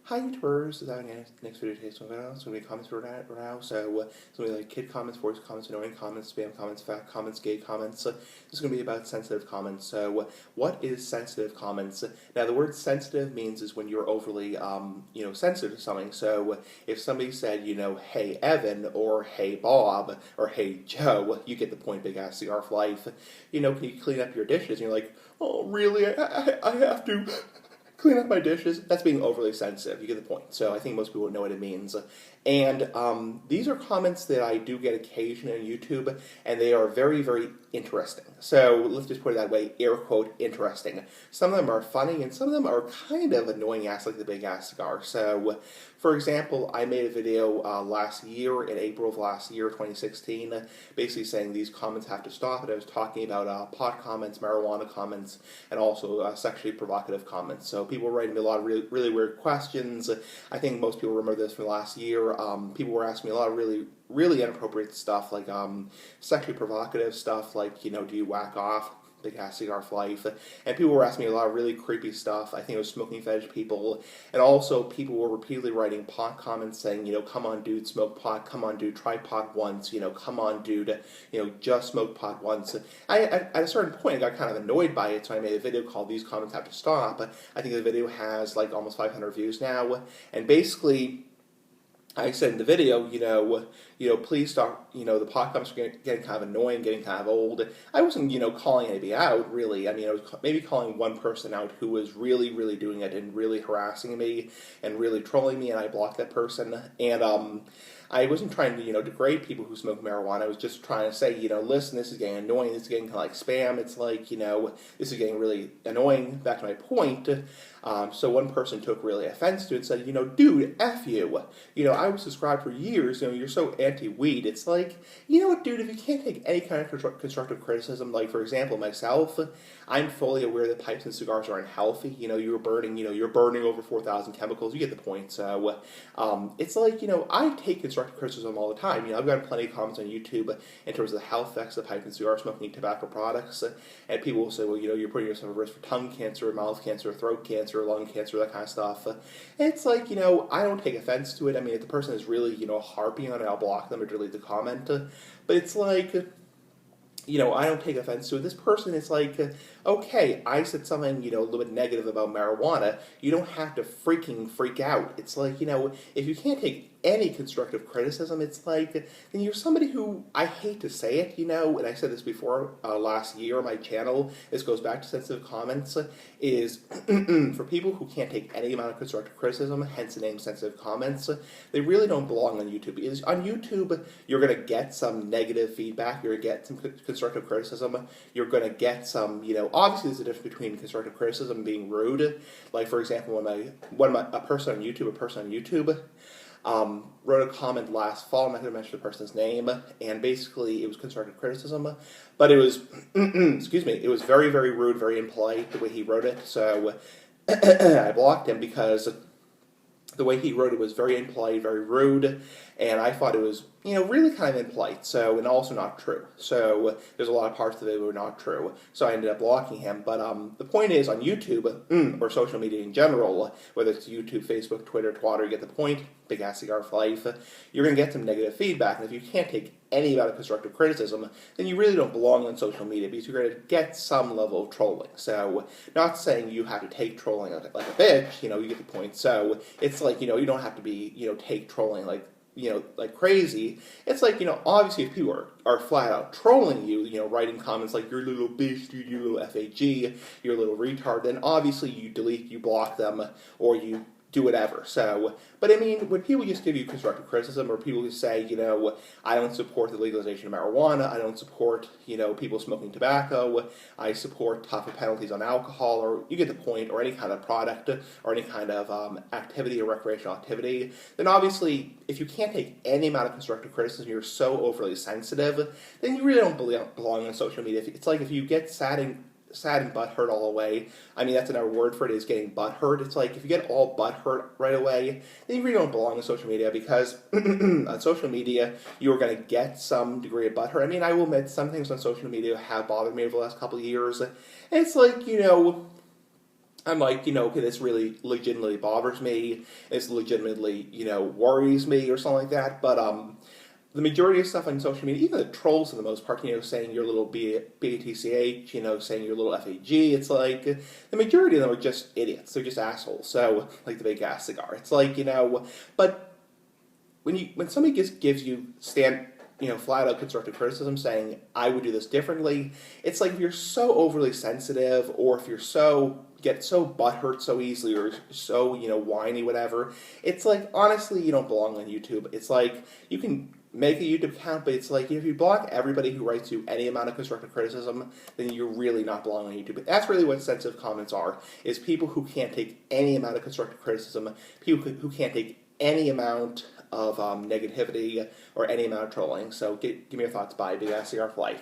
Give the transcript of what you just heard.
Hi YouTubers, this is next video today. So it's going to be comments for now. So it's going to be like kid comments, voice comments, annoying comments, spam comments, fat comments, gay comments. This is going to be about sensitive comments. So what is sensitive comments? Now the word sensitive means is when you're overly sensitive to something. So if somebody said, hey Evan, or hey Bob, or hey Joe, you get the point, big ass cigar for life. Can you clean up your dishes? And you're like, oh really, I have to clean up my dishes. That's being overly sensitive. You get the point. So I think most people know what it means. And these are comments that I do get occasionally on YouTube, and they are very, very interesting. So let's just put it that way, air quote, interesting. Some of them are funny, and some of them are kind of annoying ass, like the big ass cigar. So, for example, I made a video last year, in April of last year, 2016, basically saying these comments have to stop. And I was talking about pot comments, marijuana comments, and also sexually provocative comments. So people were writing me a lot of really, really weird questions. I think most people remember this from last year. People were asking me a lot of really, really inappropriate stuff, like sexually provocative stuff, like, do you whack off? Big ass cigar for life. And people were asking me a lot of really creepy stuff. I think it was smoking fetish people. And also people were repeatedly writing pot comments saying, come on dude, smoke pot. Come on dude, try pot once. Come on dude, just smoke pot once. At a certain point I got kind of annoyed by it, so I made a video called These Comments Have to Stop. I think the video has like almost 500 views now. And basically I said in the video, please stop, the pot comments are getting kind of annoying, getting kind of old. I wasn't, calling anybody out, really. I mean, I was maybe calling one person out who was really, really doing it and really harassing me and really trolling me, and I blocked that person. And I wasn't trying to, degrade people who smoke marijuana. I was just trying to say, listen, this is getting annoying. This is getting kind of like spam. It's like, this is getting really annoying. Back to my point. So one person took really offense to it and said, dude, F you. I was subscribed for years. You're so anti-weed. It's like, what, dude, if you can't take any kind of constructive criticism, like, for example, myself, I'm fully aware that pipes and cigars are unhealthy. You're burning over 4,000 chemicals. You get the point. So it's like, I take constructive criticism all the time. I've gotten plenty of comments on YouTube in terms of the health effects of pipe and cigar smoking and tobacco products. And people will say, well, you're putting yourself at risk for tongue cancer, mouth cancer, throat cancer, lung cancer, that kind of stuff. And it's like, I don't take offense to it. I mean, if the person is really, harping on it, I'll block them or delete the comment. But it's like, I don't take offense to it. This person is like, okay, I said something, a little bit negative about marijuana. You don't have to freaking freak out. It's like, if you can't take any constructive criticism, it's like, then you're somebody who, I hate to say it, and I said this before last year on my channel, this goes back to sensitive comments, is for people who can't take any amount of constructive criticism, hence the name sensitive comments, they really don't belong on YouTube. Because on YouTube, you're going to get some negative feedback, you're going to get some constructive criticism, you're going to get some, obviously there's a difference between constructive criticism and being rude. Like, for example, a person on YouTube wrote a comment last fall. I'm not going to mention the person's name, and basically it was constructive criticism, but it was, excuse me, it was very, very rude, very impolite the way he wrote it. So I blocked him because the way he wrote it was very impolite, very rude, and I thought it was, really kind of impolite, so, and also not true. So there's a lot of parts of it that were not true, so I ended up blocking him. But the point is, on YouTube, or social media in general, whether it's YouTube, Facebook, Twitter, Twatter, you get the point, big ass cigar for life, you're going to get some negative feedback, and if you can't take any amount of constructive criticism, then you really don't belong on social media, because you're going to get some level of trolling. So, not saying you have to take trolling like a bitch, you get the point. So, it's like, you don't have to be, take trolling like crazy. It's like, obviously if people are flat out trolling you, writing comments like, you're a little bitch, dude, you little FAG, you're a little retard, then obviously you delete, you block them, or you do whatever. So, but I mean, when people just give you constructive criticism, or people just say, I don't support the legalization of marijuana, I don't support, people smoking tobacco, I support tougher penalties on alcohol, or you get the point, or any kind of product, or any kind of activity or recreational activity, then obviously, if you can't take any amount of constructive criticism, you're so overly sensitive, then you really don't belong on social media. It's like if you get sad and butthurt all the way. I mean, that's another word for it, is getting butthurt. It's like, if you get all butthurt right away, then you really don't belong on social media, because on social media, you're going to get some degree of butthurt. I mean, I will admit, some things on social media have bothered me over the last couple of years. And it's like, I'm like, okay, this really legitimately bothers me. This legitimately, worries me or something like that. But the majority of stuff on social media, even the trolls for the most part, saying your little BATCH, saying your little FAG, it's like the majority of them are just idiots. They're just assholes. So, like the big gas cigar. It's like, but when somebody gives you flat out constructive criticism saying I would do this differently, it's like if you're so overly sensitive or if you're get so butthurt so easily or so whiny whatever, it's like honestly you don't belong on YouTube. It's like you can make a YouTube account, but it's like if you block everybody who writes you any amount of constructive criticism, then you're really not belonging on YouTube. But that's really what sensitive comments are: is people who can't take any amount of constructive criticism, people who can't take any amount of negativity or any amount of trolling. So give me your thoughts. Bye. Big ass cigar for life.